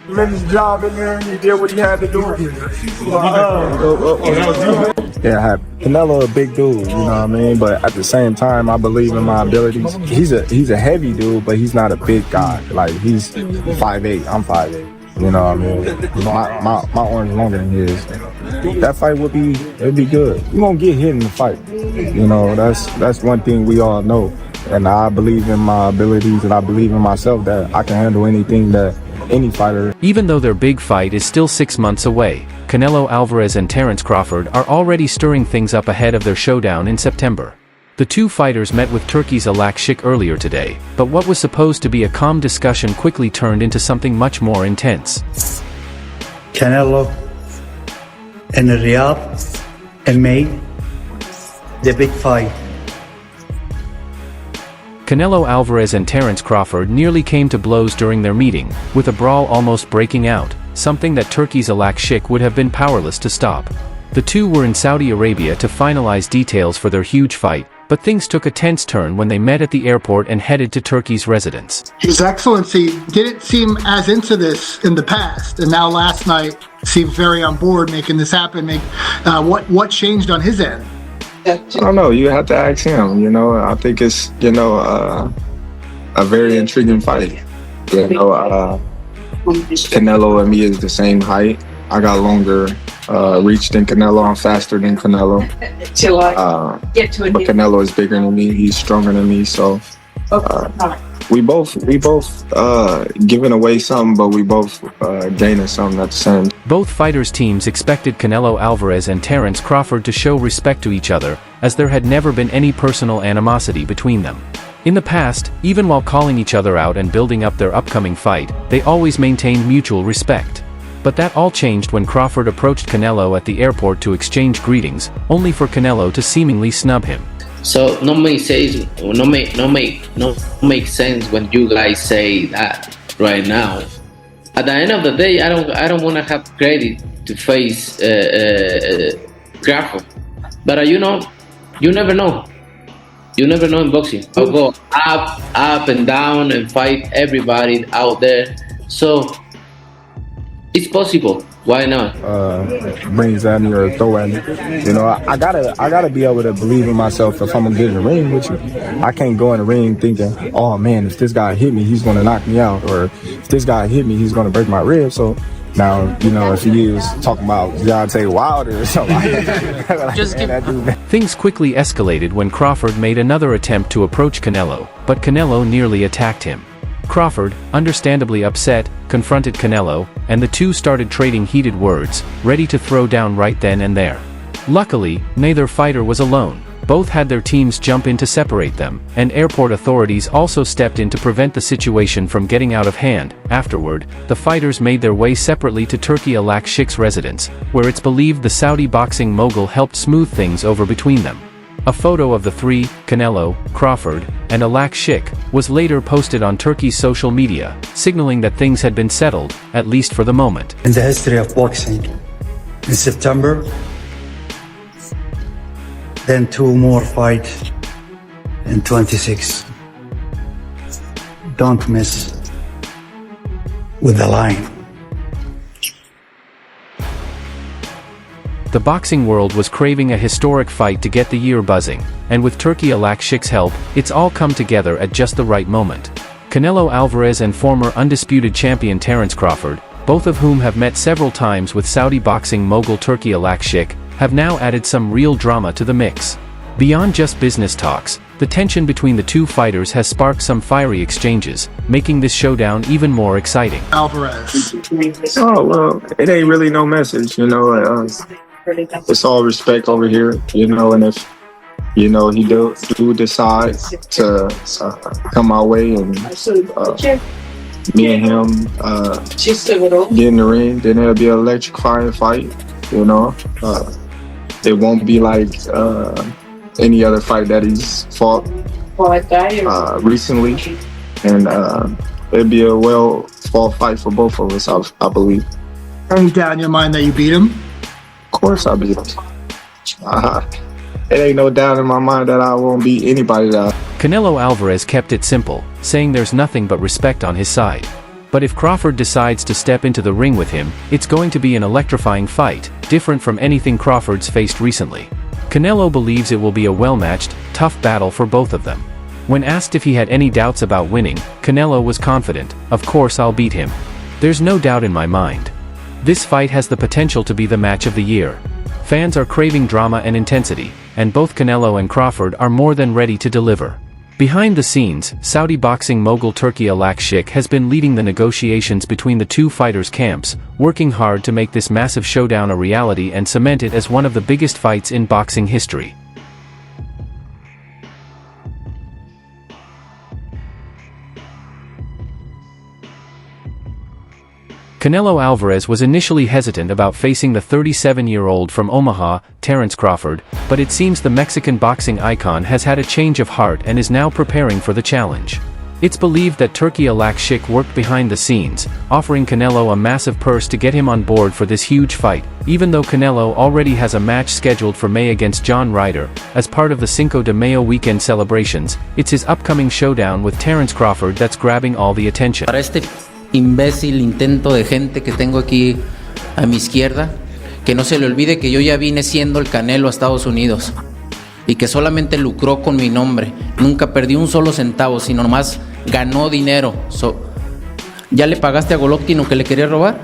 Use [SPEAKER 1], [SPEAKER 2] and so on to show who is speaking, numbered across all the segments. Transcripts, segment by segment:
[SPEAKER 1] tremendous job in there. He did what he had to do. Yeah, Canelo a big dude, you know what I mean? But at the same time, I believe in my abilities. He's a heavy dude, but he's not a big guy. Like, he's 5'8", I'm 5'8". You know what I mean? My arm's longer than his. That fight it'd be good. You won't get hit in the fight. You know, that's one thing we all know. And I believe in my abilities, and I believe in myself that I can handle anything that any fighter.
[SPEAKER 2] Even though their big fight is still 6 months away, Canelo Alvarez and Terence Crawford are already stirring things up ahead of their showdown in September. The two fighters met with Turkey's Alalshikh earlier today, but what was supposed to be a calm discussion quickly turned into something much more intense.
[SPEAKER 3] Canelo in Riyadh in May, the big fight.
[SPEAKER 2] Canelo Alvarez and Terence Crawford nearly came to blows during their meeting, with a brawl almost breaking out, something that Turkey's Alalshikh would have been powerless to stop. The two were in Saudi Arabia to finalize details for their huge fight, but things took a tense turn when they met at the airport and headed to Turkey's residence.
[SPEAKER 4] His Excellency didn't seem as into this in the past, and now last night seemed very on board making this happen. What changed on his end?
[SPEAKER 1] I don't know. You have to ask him. You know, I think it's a very intriguing fight. You know, Canelo and me is the same height. I got longer reach than Canelo. I'm faster than Canelo. But Canelo is bigger than me. He's stronger than me. So we both giving away something, but we both gaining something at the same.
[SPEAKER 2] Both fighters' teams expected Canelo Alvarez and Terence Crawford to show respect to each other, as there had never been any personal animosity between them. In the past, even while calling each other out and building up their upcoming fight, they always maintained mutual respect. But that all changed when Crawford approached Canelo at the airport to exchange greetings, only for Canelo to seemingly snub him.
[SPEAKER 5] So no make sense when you guys say that right now. At the end of the day, I don't want to have credit to face Crawford, but you never know. You never know in boxing. I'll go up and down and fight everybody out there. So it's possible. Why not?
[SPEAKER 1] Brings at me or throw at me. You know, I gotta be able to believe in myself if I'm gonna get in the ring with you. I can't go in the ring thinking, oh man, if this guy hit me, he's gonna knock me out, or if this guy hit me, he's gonna break my ribs. So now, you know, if he is talking about Deontay Wilder or something,
[SPEAKER 2] Things quickly escalated when Crawford made another attempt to approach Canelo, but Canelo nearly attacked him. Crawford, understandably upset, confronted Canelo, and the two started trading heated words, ready to throw down right then and there. Luckily, neither fighter was alone. Both had their teams jump in to separate them, and airport authorities also stepped in to prevent the situation from getting out of hand. Afterward, the fighters made their way separately to Turki Alalshikh's residence, where it's believed the Saudi boxing mogul helped smooth things over between them. A photo of the three, Canelo, Crawford, and Alalshikh, was later posted on Turkey's social media, signaling that things had been settled, at least for the moment.
[SPEAKER 3] In the history of boxing, in September, then two more fights in 26. Don't miss with the line.
[SPEAKER 2] The boxing world was craving a historic fight to get the year buzzing, and with Turki Alalshikh's help, it's all come together at just the right moment. Canelo Alvarez and former undisputed champion Terence Crawford, both of whom have met several times with Saudi boxing mogul Turki Alalshikh, have now added some real drama to the mix. Beyond just business talks, the tension between the two fighters has sparked some fiery exchanges, making this showdown even more exciting.
[SPEAKER 4] Alvarez.
[SPEAKER 1] oh well, it ain't really no message, you know. It's all respect over here, you know, and if, you know, he do decide to come our way and me and him get in the ring, then it'll be an electrifying fight, you know. It won't be like any other fight that he's fought recently, and it'll be a well-fought fight for both of us, I believe.
[SPEAKER 4] Any doubt in your mind that you beat him?
[SPEAKER 1] Of course I beat him. It ain't no doubt in my mind that I won't beat anybody.
[SPEAKER 2] Canelo Alvarez kept it simple, saying there's nothing but respect on his side. But if Crawford decides to step into the ring with him, it's going to be an electrifying fight, different from anything Crawford's faced recently. Canelo believes it will be a well-matched, tough battle for both of them. When asked if he had any doubts about winning, Canelo was confident, "Of course I'll beat him. There's no doubt in my mind. This fight has the potential to be the match of the year. Fans are craving drama and intensity, and both Canelo and Crawford are more than ready to deliver." Behind the scenes, Saudi boxing mogul Turki Alalshikh has been leading the negotiations between the two fighters' camps, working hard to make this massive showdown a reality and cement it as one of the biggest fights in boxing history. Canelo Alvarez was initially hesitant about facing the 37-year-old from Omaha, Terence Crawford, but it seems the Mexican boxing icon has had a change of heart and is now preparing for the challenge. It's believed that Turki Alalshikh worked behind the scenes, offering Canelo a massive purse to get him on board for this huge fight, even though Canelo already has a match scheduled for May against John Ryder. As part of the Cinco de Mayo weekend celebrations, it's his upcoming showdown with Terence Crawford that's grabbing all the attention.
[SPEAKER 6] Para este imbécil intento de gente que tengo aquí a mi izquierda, que no se le olvide que yo ya vine siendo el Canelo a Estados Unidos y que solamente lucró con mi nombre, nunca perdí un solo centavo, sino nomás ganó dinero. ¿Ya le pagaste a Golovkin lo que le quería robar?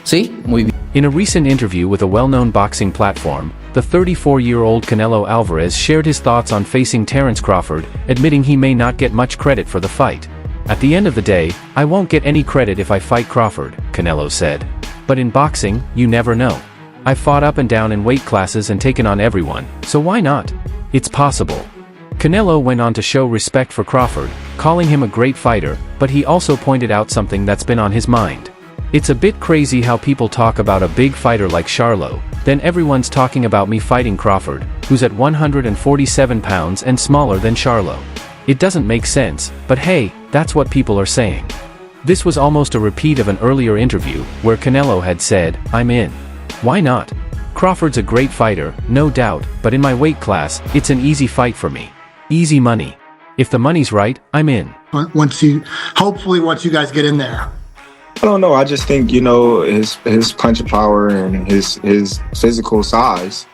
[SPEAKER 6] ¿Sí? Muy bien.
[SPEAKER 2] In a recent interview with a well-known boxing platform, the 34-year-old Canelo Alvarez shared his thoughts on facing Terence Crawford, admitting he may not get much credit for the fight. "At the end of the day, I won't get any credit if I fight Crawford," Canelo said. "But in boxing, you never know. I've fought up and down in weight classes and taken on everyone, so why not? It's possible." Canelo went on to show respect for Crawford, calling him a great fighter, but he also pointed out something that's been on his mind. "It's a bit crazy how people talk about a big fighter like Charlo, then everyone's talking about me fighting Crawford, who's at 147 pounds and smaller than Charlo. It doesn't make sense, but hey, that's what people are saying." This was almost a repeat of an earlier interview, where Canelo had said, "I'm in. Why not? Crawford's a great fighter, no doubt, but in my weight class, it's an easy fight for me. Easy money. If the money's right, I'm in."
[SPEAKER 4] Hopefully once you guys get in there.
[SPEAKER 1] I don't know. I just think, his punch power and his physical size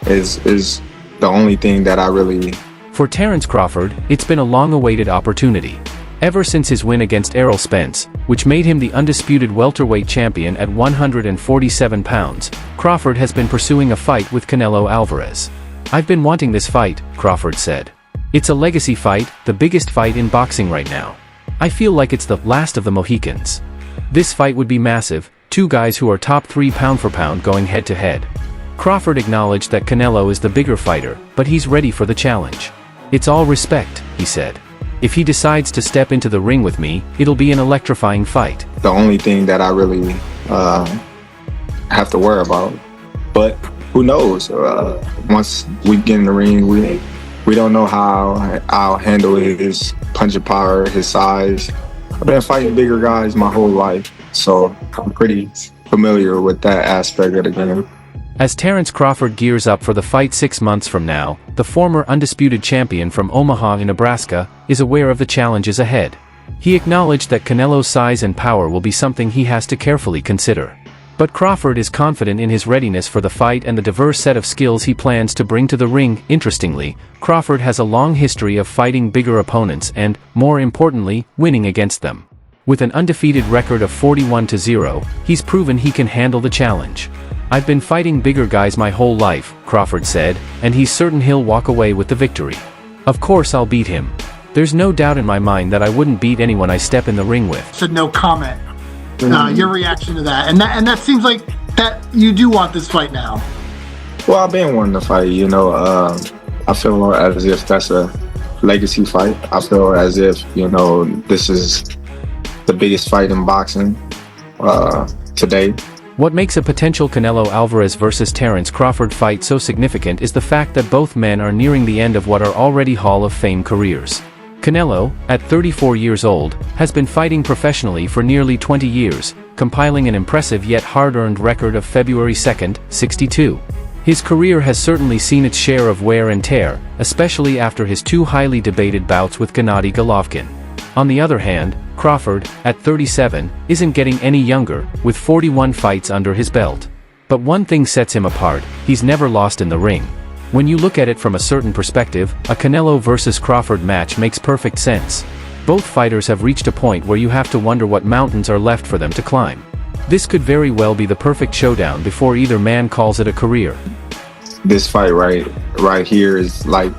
[SPEAKER 1] is the only thing that I really...
[SPEAKER 2] For Terence Crawford, it's been a long-awaited opportunity. Ever since his win against Errol Spence, which made him the undisputed welterweight champion at 147 pounds, Crawford has been pursuing a fight with Canelo Alvarez. "I've been wanting this fight," Crawford said. "It's a legacy fight, the biggest fight in boxing right now. I feel like it's the last of the Mohicans. This fight would be massive, two guys who are top 3 pound for pound going head-to-head." Crawford acknowledged that Canelo is the bigger fighter, but he's ready for the challenge. "It's all respect," he said. "If he decides to step into the ring with me, it'll be an electrifying fight."
[SPEAKER 1] The only thing that I really have to worry about. But who knows? Once we get in the ring, we don't know how I'll handle his punch power, his size. I've been fighting bigger guys my whole life, so I'm pretty familiar with that aspect of the game.
[SPEAKER 2] As Terence Crawford gears up for the fight 6 months from now, the former undisputed champion from Omaha, Nebraska, is aware of the challenges ahead. He acknowledged that Canelo's size and power will be something he has to carefully consider. But Crawford is confident in his readiness for the fight and the diverse set of skills he plans to bring to the ring. Interestingly, Crawford has a long history of fighting bigger opponents and, more importantly, winning against them. With an undefeated record of 41-0, he's proven he can handle the challenge. "I've been fighting bigger guys my whole life," Crawford said, "and he's certain he'll walk away with the victory. Of course I'll beat him. There's no doubt in my mind that I wouldn't beat anyone I step in the ring with."
[SPEAKER 4] Said no comment. Your reaction to that, and that seems like that you do want this fight now.
[SPEAKER 1] Well, I've been wanting to fight, I feel as if that's a legacy fight. I feel as if, this is the biggest fight in boxing today.
[SPEAKER 2] What makes a potential Canelo Alvarez versus Terence Crawford fight so significant is the fact that both men are nearing the end of what are already Hall of Fame careers. Canelo, at 34 years old, has been fighting professionally for nearly 20 years, compiling an impressive yet hard-earned record of February 2, 62. His career has certainly seen its share of wear and tear, especially after his two highly debated bouts with Gennady Golovkin. On the other hand, Crawford, at 37, isn't getting any younger, with 41 fights under his belt. But one thing sets him apart: he's never lost in the ring. When you look at it from a certain perspective, a Canelo versus Crawford match makes perfect sense. Both fighters have reached a point where you have to wonder what mountains are left for them to climb. This could very well be the perfect showdown before either man calls it a career.
[SPEAKER 1] This fight right here is like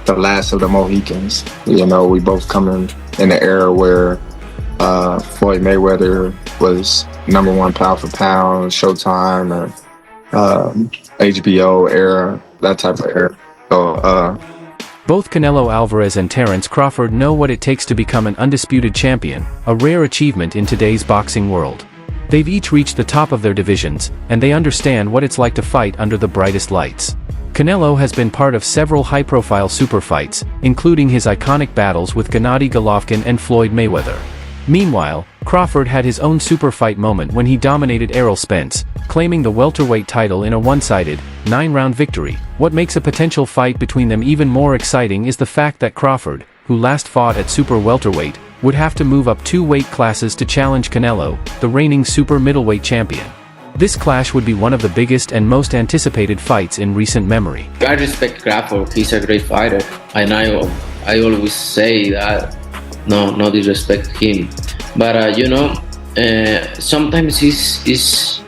[SPEAKER 1] the last of the Mohicans. You know, we both coming in an era where Floyd Mayweather was #1 pound for pound, Showtime, or HBO era, that type of era. So,
[SPEAKER 2] both Canelo Alvarez and Terence Crawford know what it takes to become an undisputed champion, a rare achievement in today's boxing world. They've each reached the top of their divisions, and they understand what it's like to fight under the brightest lights. Canelo has been part of several high-profile super fights, including his iconic battles with Gennady Golovkin and Floyd Mayweather. Meanwhile, Crawford had his own super fight moment when he dominated Errol Spence, claiming the welterweight title in a one-sided, 9-round victory. What makes a potential fight between them even more exciting is the fact that Crawford, who last fought at super welterweight, would have to move up 2 weight classes to challenge Canelo, the reigning super middleweight champion. This clash would be one of the biggest and most anticipated fights in recent memory.
[SPEAKER 5] I respect Crawford. He's a great fighter, and I always say that. No disrespect him, but sometimes he's.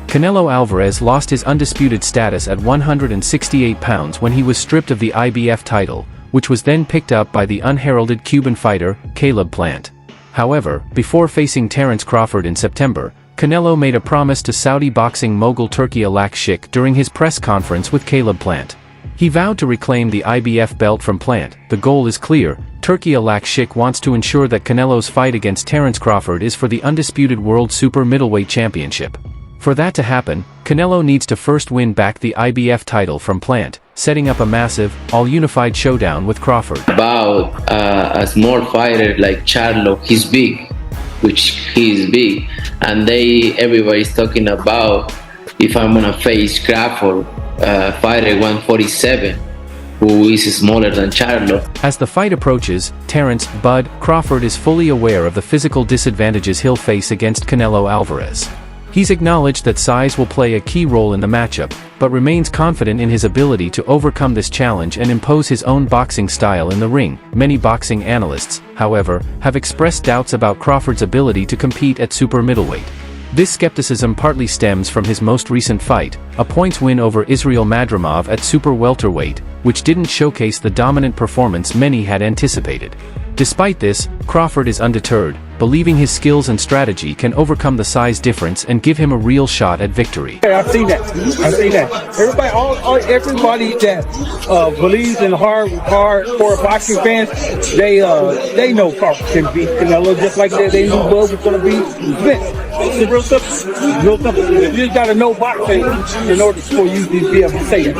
[SPEAKER 2] Canelo Alvarez lost his undisputed status at 168 pounds when he was stripped of the IBF title, which was then picked up by the unheralded Cuban fighter, Caleb Plant. However, before facing Terence Crawford in September, Canelo made a promise to Saudi boxing mogul Turki Alalshikh during his press conference with Caleb Plant. He vowed to reclaim the IBF belt from Plant. The goal is clear: Turki Alalshikh wants to ensure that Canelo's fight against Terence Crawford is for the undisputed World Super Middleweight Championship. For that to happen, Canelo needs to first win back the IBF title from Plant, setting up a massive, all-unified showdown with Crawford.
[SPEAKER 5] About a small fighter like Charlo, he's big, which he is big, and everybody's talking about if I'm gonna face Crawford, fighter 147, who is smaller than Charlo.
[SPEAKER 2] As the fight approaches, Terence "Bud" Crawford is fully aware of the physical disadvantages he'll face against Canelo Alvarez. He's acknowledged that size will play a key role in the matchup, but remains confident in his ability to overcome this challenge and impose his own boxing style in the ring. Many boxing analysts, however, have expressed doubts about Crawford's ability to compete at super middleweight. This skepticism partly stems from his most recent fight, a points win over Israel Madrimov at super welterweight, which didn't showcase the dominant performance many had anticipated. Despite this, Crawford is undeterred, believing his skills and strategy can overcome the size difference and give him a real shot at victory.
[SPEAKER 7] I've seen that. Everybody that believes in hardcore boxing fans, they know Crawford can beat Canelo just like they knew Bud was going to beat Spence. It's real simple. Real simple. You just got to know boxing in order for you to be able to say it.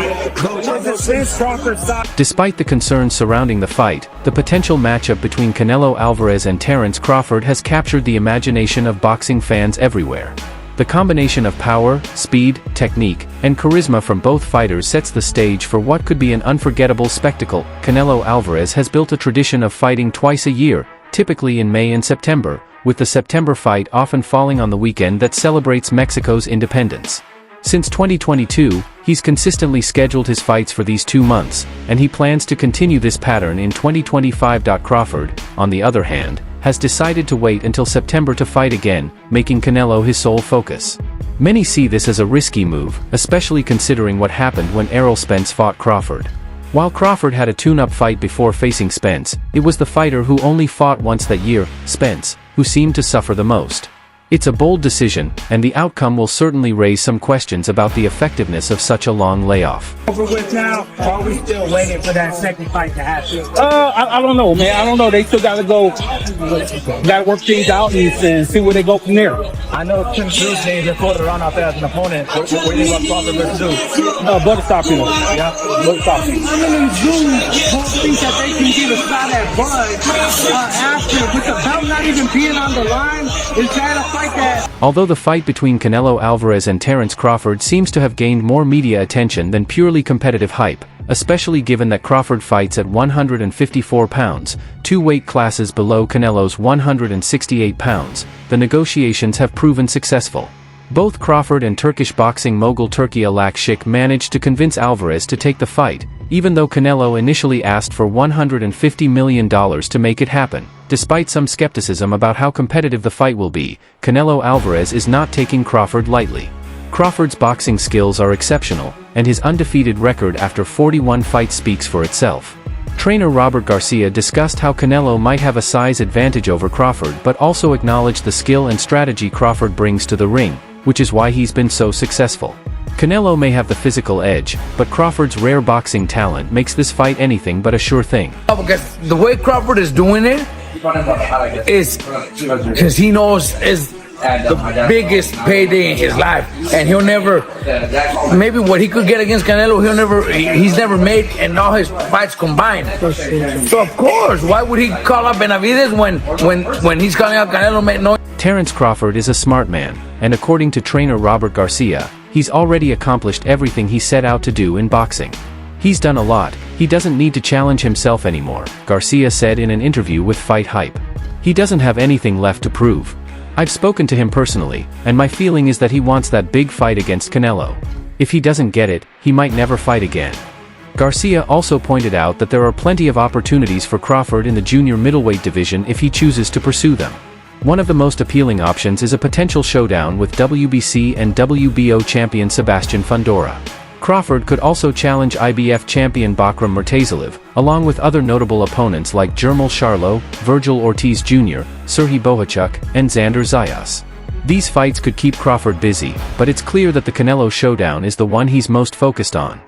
[SPEAKER 2] Despite the concerns surrounding the fight, the potential matchup between Canelo Alvarez and Terence Crawford has captured the imagination of boxing fans everywhere. The combination of power, speed, technique, and charisma from both fighters sets the stage for what could be an unforgettable spectacle. Canelo Alvarez has built a tradition of fighting twice a year, typically in May and September, with the September fight often falling on the weekend that celebrates Mexico's independence. Since 2022, he's consistently scheduled his fights for these 2 months, and he plans to continue this pattern in 2025. Crawford, on the other hand, has decided to wait until September to fight again, making Canelo his sole focus. Many see this as a risky move, especially considering what happened when Errol Spence fought Crawford. While Crawford had a tune-up fight before facing Spence, it was the fighter who only fought once that year, Spence, who seemed to suffer the most. It's a bold decision, and the outcome will certainly raise some questions about the effectiveness of such a long layoff.
[SPEAKER 7] Over with now, or are we still waiting for that second fight to happen? I don't know, man. I don't know. They still got to work things out and see where they go from there.
[SPEAKER 8] I know Tim Cruz named Dakota run out there as an opponent. What do you want Crawford versus do?
[SPEAKER 7] Butterstop, you know.
[SPEAKER 8] Yeah.
[SPEAKER 7] Butterstop.
[SPEAKER 4] How many Zoom think that they can get a shot at Bud after, with the belt not even being on the line? Is that a fight that...
[SPEAKER 2] Although the fight between Canelo Alvarez and Terence Crawford seems to have gained more media attention than purely competitive hype, especially given that Crawford fights at 154 pounds, 2 weight classes below Canelo's 168 pounds. The negotiations have proven successful. Both Crawford and Turkish boxing mogul Turki Alalshikh managed to convince Alvarez to take the fight, even though Canelo initially asked for $150 million to make it happen. Despite some skepticism about how competitive the fight will be, Canelo Alvarez is not taking Crawford lightly. Crawford's boxing skills are exceptional, and his undefeated record after 41 fights speaks for itself. Trainer Robert Garcia discussed how Canelo might have a size advantage over Crawford but also acknowledged the skill and strategy Crawford brings to the ring, which is why he's been so successful. Canelo may have the physical edge, but Crawford's rare boxing talent makes this fight anything but a sure thing.
[SPEAKER 9] Because the way Crawford is doing it is because he knows it's the biggest payday in his life, and he'll never, maybe what he could get against Canelo, he's never made in all his fights combined. So of course, why would he call up Benavidez when he's calling out Canelo? No.
[SPEAKER 2] Terence Crawford is a smart man, and according to trainer Robert Garcia, he's already accomplished everything he set out to do in boxing. He's done a lot, he doesn't need to challenge himself anymore, Garcia said in an interview with Fight Hype. He doesn't have anything left to prove. I've spoken to him personally, and my feeling is that he wants that big fight against Canelo. If he doesn't get it, he might never fight again. Garcia also pointed out that there are plenty of opportunities for Crawford in the junior middleweight division if he chooses to pursue them. One of the most appealing options is a potential showdown with WBC and WBO champion Sebastian Fundora. Crawford could also challenge IBF champion Bakram Murtazaliev, along with other notable opponents like Jermel Charlo, Virgil Ortiz Jr., Serhii Bohachuk, and Xander Zayas. These fights could keep Crawford busy, but it's clear that the Canelo showdown is the one he's most focused on.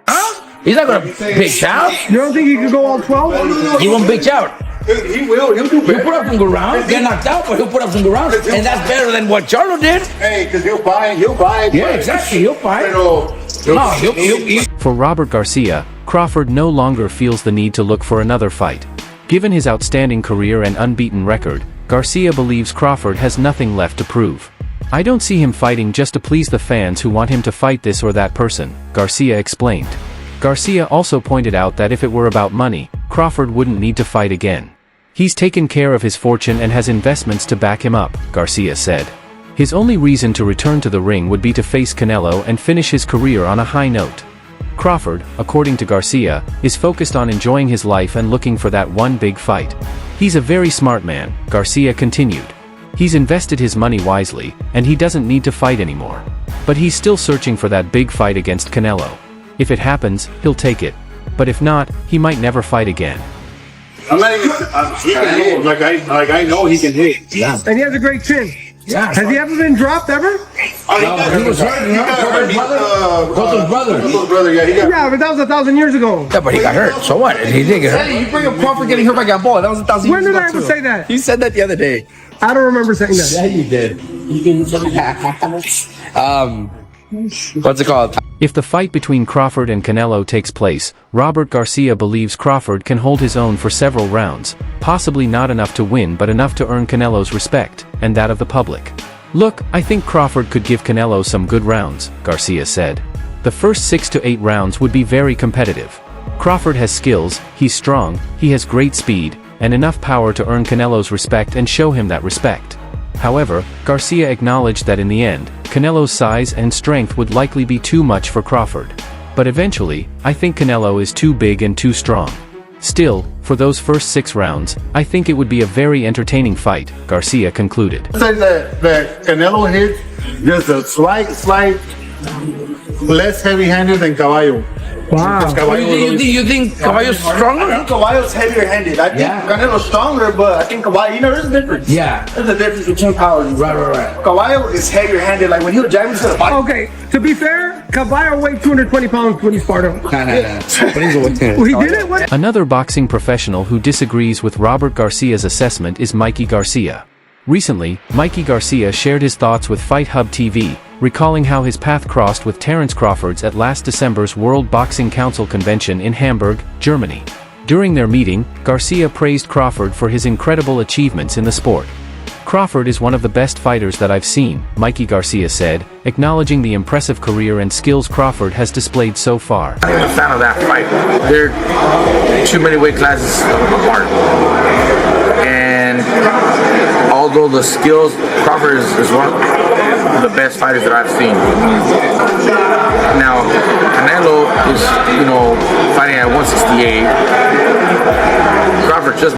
[SPEAKER 9] He's not gonna bitch out.
[SPEAKER 7] You don't think he could go all 12?
[SPEAKER 9] He won't bitch out.
[SPEAKER 7] He will. He'll do
[SPEAKER 9] He'll put up some good rounds. Get knocked out, but he'll put up some good rounds, and that's better than what Charlo did.
[SPEAKER 10] Hey, because he'll buy.
[SPEAKER 9] Yeah, exactly. He'll fight.
[SPEAKER 2] For Robert Garcia, Crawford no longer feels the need to look for another fight. Given his outstanding career and unbeaten record, Garcia believes Crawford has nothing left to prove. I don't see him fighting just to please the fans who want him to fight this or that person, Garcia explained. Garcia also pointed out that if it were about money, Crawford wouldn't need to fight again. He's taken care of his fortune and has investments to back him up, Garcia said. His only reason to return to the ring would be to face Canelo and finish his career on a high note. Crawford, according to Garcia, is focused on enjoying his life and looking for that one big fight. He's a very smart man, Garcia continued. He's invested his money wisely, and he doesn't need to fight anymore. But he's still searching for that big fight against Canelo. If it happens, he'll take it. But if not, he might never fight again.
[SPEAKER 10] I'm letting he can hit. Like I know he can hit.
[SPEAKER 7] Yeah. And he has a great chin.
[SPEAKER 9] Yeah.
[SPEAKER 7] Has he ever been dropped ever?
[SPEAKER 9] He was hurt. He got hurt. Coto's brother.
[SPEAKER 7] Yeah, but that was 1,000 years ago.
[SPEAKER 9] Yeah, but he got hurt. So what? He did get hurt.
[SPEAKER 11] You bring up Crawford getting hurt by Gamboa. That was 1,000
[SPEAKER 7] When
[SPEAKER 11] years
[SPEAKER 7] did
[SPEAKER 11] ago.
[SPEAKER 7] I ever say that?
[SPEAKER 11] You said that the other day.
[SPEAKER 7] I don't remember saying that.
[SPEAKER 11] Yeah, you did. What's it called?
[SPEAKER 2] If the fight between Crawford and Canelo takes place, Robert Garcia believes Crawford can hold his own for several rounds, possibly not enough to win but enough to earn Canelo's respect, and that of the public. Look, I think Crawford could give Canelo some good rounds, Garcia said. The first 6 to 8 rounds would be very competitive. Crawford has skills, he's strong, he has great speed, and enough power to earn Canelo's respect and show him that respect. However, Garcia acknowledged that in the end, Canelo's size and strength would likely be too much for Crawford. But eventually, I think Canelo is too big and too strong. Still, for those first 6 rounds, I think it would be a very entertaining fight, Garcia concluded.
[SPEAKER 10] Say that Canelo hits just a slight less heavy-handed than Caballo.
[SPEAKER 7] Wow.
[SPEAKER 9] You think Caballo's stronger?
[SPEAKER 11] I think Caballo's heavier-handed. I think Canelo's stronger, but I think Caballo, there's a difference.
[SPEAKER 9] Yeah.
[SPEAKER 11] There's a difference between powers.
[SPEAKER 9] Right.
[SPEAKER 11] Caballo is heavier-handed. Like when he'll jab into the body.
[SPEAKER 7] Okay, to be fair, Caballo weighed 220 pounds when he sparred him. Well, he did it? What?
[SPEAKER 2] Another boxing professional who disagrees with Robert Garcia's assessment is Mikey Garcia. Recently, Mikey Garcia shared his thoughts with Fight Hub TV, recalling how his path crossed with Terence Crawford's at last December's World Boxing Council convention in Hamburg, Germany. During their meeting, Garcia praised Crawford for his incredible achievements in the sport. Crawford is one of the best fighters that I've seen, Mikey Garcia said, acknowledging the impressive career and skills Crawford has displayed so far.
[SPEAKER 9] I'm not even a fan of that fight. They're too many weight classes apart. And although the skills, Crawford is one of the best fighters that I've seen. Now, Canelo is, fighting at 168. Crawford just